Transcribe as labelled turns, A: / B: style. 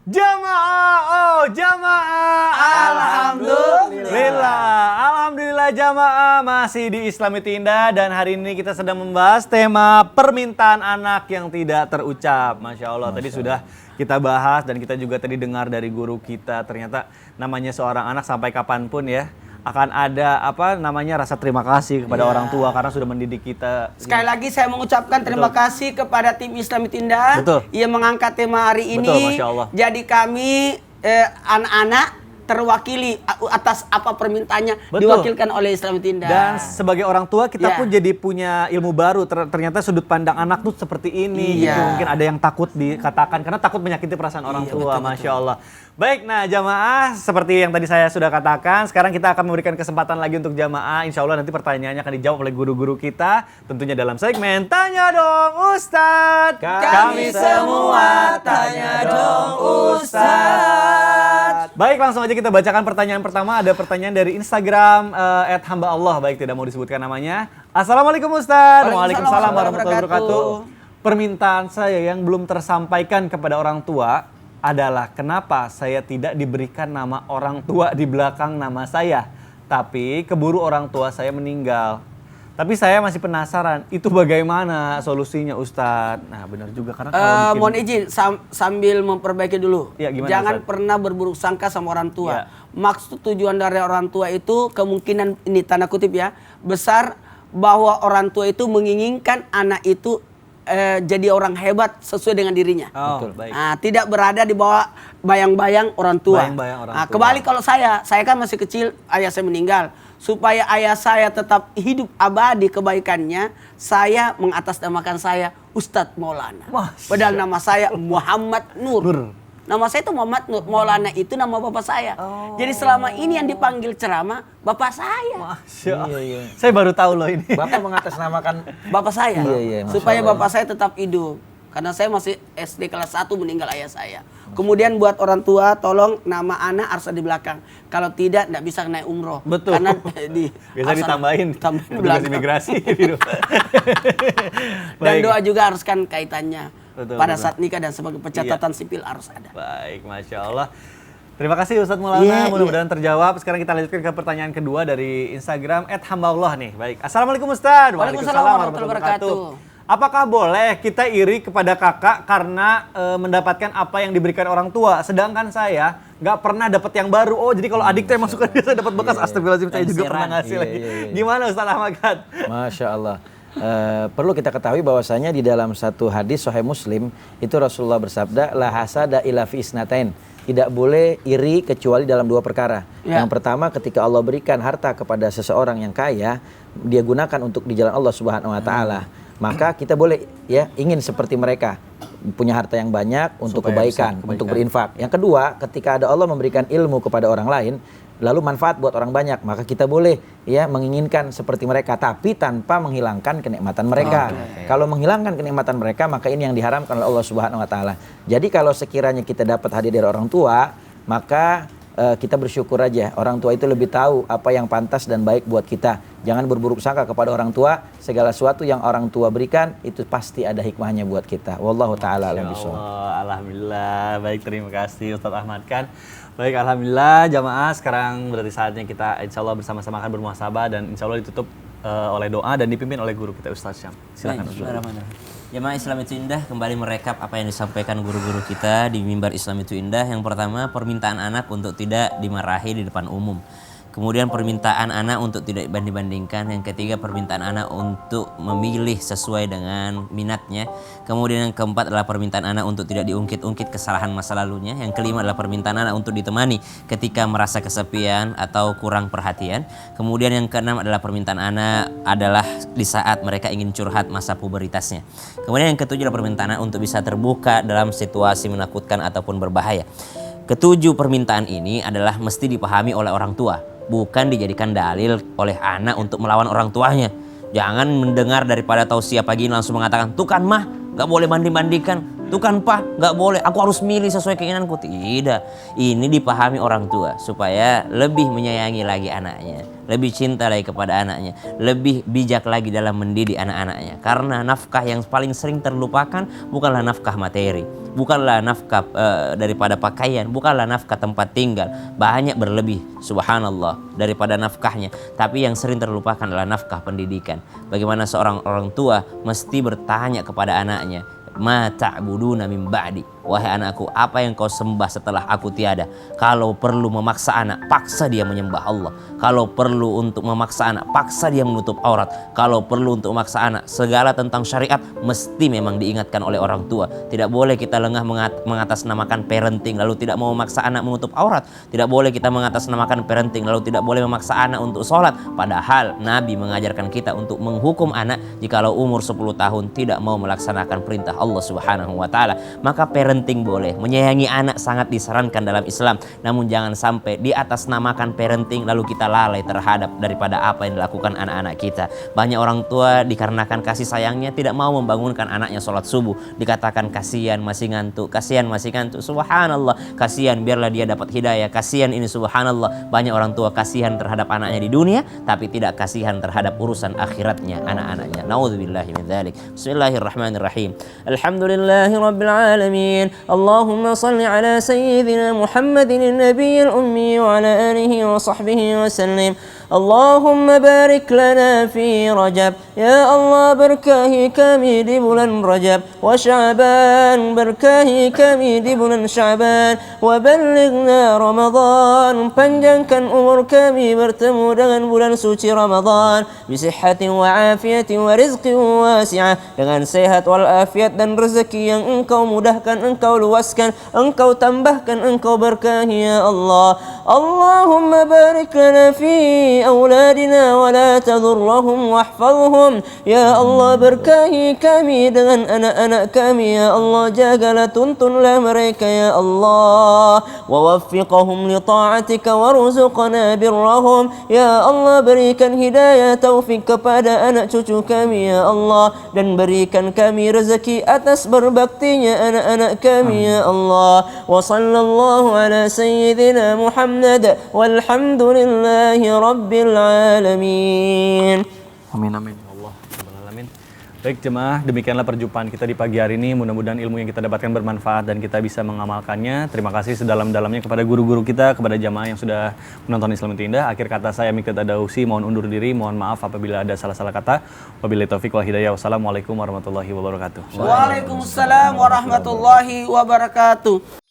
A: Jamaah, oh jamaah, alhamdulillah, alhamdulillah jamaah masih di Islamity Indah dan hari ini kita sedang membahas tema permintaan anak yang tidak terucap. Masya Allah, tadi sudah kita bahas dan kita juga tadi dengar dari guru kita ternyata namanya seorang anak sampai kapanpun ya akan ada rasa terima kasih kepada orang tua karena sudah mendidik kita.
B: Sekali lagi saya mengucapkan terima kasih kepada tim Islamity Indah yang mengangkat tema hari ini.
A: Betul, Masya Allah. Jadi
B: kami anak-anak terwakili atas apa permintaannya diwakilkan oleh Islamity Indah.
A: Dan sebagai orang tua kita pun jadi punya ilmu baru. Ternyata sudut pandang anak tuh seperti ini gitu. Mungkin ada yang takut dikatakan karena takut menyakiti perasaan orang tua. Betul, Masya Allah. Baik, nah jamaah seperti yang tadi saya sudah katakan, sekarang kita akan memberikan kesempatan lagi untuk jamaah. Insya Allah nanti pertanyaannya akan dijawab oleh guru-guru kita. Tentunya dalam segmen Tanya Dong Ustadz.
B: Kami semua tanya dong Ustadz.
A: Baik, langsung aja kita bacakan pertanyaan pertama. Ada pertanyaan dari Instagram @hamba_Allah. Baik, tidak mau disebutkan namanya. Assalamualaikum Ustadz. Waalaikumsalam warahmatullahi wabarakatuh. Permintaan saya yang belum tersampaikan kepada orang tua adalah kenapa saya tidak diberikan nama orang tua di belakang nama saya. Tapi keburu orang tua saya meninggal. Tapi saya masih penasaran, itu bagaimana solusinya Ustadz? Nah benar juga karena kalau
B: mohon izin sambil memperbaiki dulu.
A: Ya, gimana,
B: jangan
A: Ustadz?
B: pernah berburuk sangka sama orang tua.
A: Ya.
B: Maksud tujuan dari orang tua itu kemungkinan ini tanda kutip ya besar bahwa orang tua itu menginginkan anak itu jadi orang hebat sesuai dengan dirinya.
A: Betul, baik.
B: Nah, tidak berada di bawah bayang-bayang orang tua.
A: Bayang-bayang orang tua.
B: Kembali kalau saya kan masih kecil, ayah saya meninggal. Supaya ayah saya tetap hidup abadi kebaikannya, saya mengatasnamakan saya Ustadz Maulana. Padahal nama saya Muhammad Nur. Nama saya itu Muhammad Nur. Maulana itu nama bapak saya. Jadi selama ini yang dipanggil ceramah bapak saya.
A: Masya Allah. Iya. Saya baru tahu loh ini.
C: Bapak mengatasnamakan
B: bapak saya.
C: Iya,
B: supaya bapak saya tetap hidup. Karena saya masih SD kelas 1 meninggal ayah saya. Kemudian buat orang tua tolong nama anak harus di belakang. Kalau tidak bisa naik umroh.
A: Betul.
B: Karena
A: biasa ditambahin
B: belakang
A: imigrasi.
B: Dan doa juga harus kan kaitannya. Pada
A: Betul.
B: saat nikah dan sebagai pencatatan sipil harus ada.
A: Baik, Masya Allah. Terima kasih Ustadz Maulana, mudah-mudahan terjawab. Sekarang kita lanjutkan ke pertanyaan kedua dari Instagram @hambaullah nih. Baik, Assalamualaikum Ustadz.
B: Waalaikumsalam warahmatullahi wabarakatuh.
A: Apakah boleh kita iri kepada kakak karena mendapatkan apa yang diberikan orang tua, sedangkan saya nggak pernah dapat yang baru? Oh, jadi kalau adik teh masukkan dia saya dapat bekas. Astagfirullahaladzim, saya juga pernah ngasih lagi. Gimana Ustadz Ahmad?
C: Masya Allah. Perlu kita ketahui bahwasanya di dalam satu hadis Sahih Muslim itu Rasulullah bersabda la hasada illa fi isnatain. Tidak boleh iri kecuali dalam dua perkara. Yang pertama, ketika Allah berikan harta kepada seseorang yang kaya, dia gunakan untuk di jalan Allah Subhanahu wa taala. Maka kita boleh ingin seperti mereka, punya harta yang banyak untuk kebaikan, untuk berinfak. Yang kedua, ketika ada Allah memberikan ilmu kepada orang lain, lalu manfaat buat orang banyak, maka kita boleh menginginkan seperti mereka, tapi tanpa menghilangkan kenikmatan mereka. Kalau menghilangkan kenikmatan mereka, maka ini yang diharamkan oleh Allah Subhanahu wa taala. Jadi kalau sekiranya kita dapat hadiah dari orang tua, maka kita bersyukur aja. Orang tua itu lebih tahu apa yang pantas dan baik buat kita. Jangan berburuk sangka kepada orang tua. Segala sesuatu yang orang tua berikan itu pasti ada hikmahnya buat kita. Wallahu taala a'lam bishawab.
A: Alhamdulillah. Baik, terima kasih Ustadz Ahmad kan. Baik, alhamdulillah jamaah, sekarang berarti saatnya kita insya Allah bersama-sama akan bermuhasabah dan insya Allah ditutup oleh doa dan dipimpin oleh guru kita Ustadz Syam. Silakan Ustadz.
D: Jamaah Islamity Indah kembali merekap apa yang disampaikan guru-guru kita di mimbar Islamity Indah. Yang pertama, permintaan anak untuk tidak dimarahi di depan umum. Kemudian permintaan anak untuk tidak dibanding-bandingkan. Yang ketiga, permintaan anak untuk memilih sesuai dengan minatnya. Kemudian yang keempat adalah permintaan anak untuk tidak diungkit-ungkit kesalahan masa lalunya. Yang kelima adalah permintaan anak untuk ditemani ketika merasa kesepian atau kurang perhatian. Kemudian yang keenam adalah permintaan anak adalah di saat mereka ingin curhat masa puberitasnya. Kemudian yang ketujuh adalah permintaan anak untuk bisa terbuka dalam situasi menakutkan ataupun berbahaya. Ketujuh permintaan ini adalah mesti dipahami oleh orang tua, bukan dijadikan dalil oleh anak untuk melawan orang tuanya. Jangan mendengar daripada tausiah pagi ini langsung mengatakan, tuh kan mah, gak boleh banding-bandingkan. Tuh kan Pak, nggak boleh. Aku harus milih sesuai keinginanku. Tidak. Ini dipahami orang tua supaya lebih menyayangi lagi anaknya, lebih cinta lagi kepada anaknya, lebih bijak lagi dalam mendidik anak-anaknya. Karena nafkah yang paling sering terlupakan bukanlah nafkah materi, bukanlah nafkah daripada pakaian, bukanlah nafkah tempat tinggal. Banyak berlebih, subhanallah, daripada nafkahnya. Tapi yang sering terlupakan adalah nafkah pendidikan. Bagaimana seorang orang tua mesti bertanya kepada anaknya, ma ta'buduna min ba'di, wahai anakku, apa yang kau sembah setelah aku tiada? Kalau perlu memaksa anak, paksa dia menyembah Allah. Kalau perlu untuk memaksa anak, paksa dia menutup aurat. Kalau perlu untuk memaksa anak, segala tentang syariat mesti memang diingatkan oleh orang tua. Tidak boleh kita lengah mengatasnamakan parenting lalu tidak mau memaksa anak menutup aurat. Tidak boleh kita mengatasnamakan parenting lalu tidak boleh memaksa anak untuk sholat. Padahal Nabi mengajarkan kita untuk menghukum anak jikalau umur 10 tahun tidak mau melaksanakan perintah Allah Subhanahu wa taala. Maka parenting boleh, menyayangi anak sangat disarankan dalam Islam. Namun jangan sampai di atas namakan parenting lalu kita lalai terhadap daripada apa yang dilakukan anak-anak kita. Banyak orang tua dikarenakan kasih sayangnya tidak mau membangunkan anaknya sholat subuh. Dikatakan kasihan masih ngantuk, kasihan masih ngantuk. Subhanallah, kasihan biarlah dia dapat hidayah. Kasihan ini subhanallah. Banyak orang tua kasihan terhadap anaknya di dunia tapi tidak kasihan terhadap urusan akhiratnya anak-anaknya. Nauzubillahi min dzalik. Bismillahirrahmanirrahim. Alhamdulillahi rabbil alamin. Allahumma salli ala sayyidina Muhammadin nabiyil ummi wa ala alihi wa sahbihi wa sallim. Allahumma barik lana fi Rajab, ya Allah berkahi kami di bulan Rajab, wa Sya'ban berkahi kami di bulan Sya'ban, wa ballighna Ramadan, panjangkan umur kami bertemu dengan bulan suci Ramadan, bisihhatin wa afiyatin wa rizqin wasi'ah, dengan sehat wal afiat dan rezeki yang engkau mudahkan, engkau luaskan, engkau tambahkan, engkau berkahi ya Allah. Allahumma barik lana fi أولادنا ولا تضرهم واحفظهم يا الله berkahi kami dengan anak-anak kami ya Allah, jagalah tuntunlah mereka ya Allah, ووفقهم لطاعتك وارزقنا برهم ya Allah, berikan hidayah taufik kepada anak cucu kami ya Allah, dan berikan kami rezeki atas berbaktinya anak-anak kami ya Allah. Wa sallallahu ala sayyidina Muhammad walhamdulillahi rabbil alamin.
C: Amin amin.
A: Allah alamin. Baik jemaah, demikianlah perjumpaan kita di pagi hari ini. Mudah-mudahan ilmu yang kita dapatkan bermanfaat dan kita bisa mengamalkannya. Terima kasih sedalam-dalamnya kepada guru-guru kita, kepada jamaah yang sudah menonton Islam itu Indah. Akhir kata saya Mikdad Adausi, mohon undur diri, mohon maaf apabila ada salah-salah kata. Wabillahi taufik wal hidayah. Wassalamualaikum warahmatullahi wabarakatuh.
B: Waalaikumsalam warahmatullahi wabarakatuh.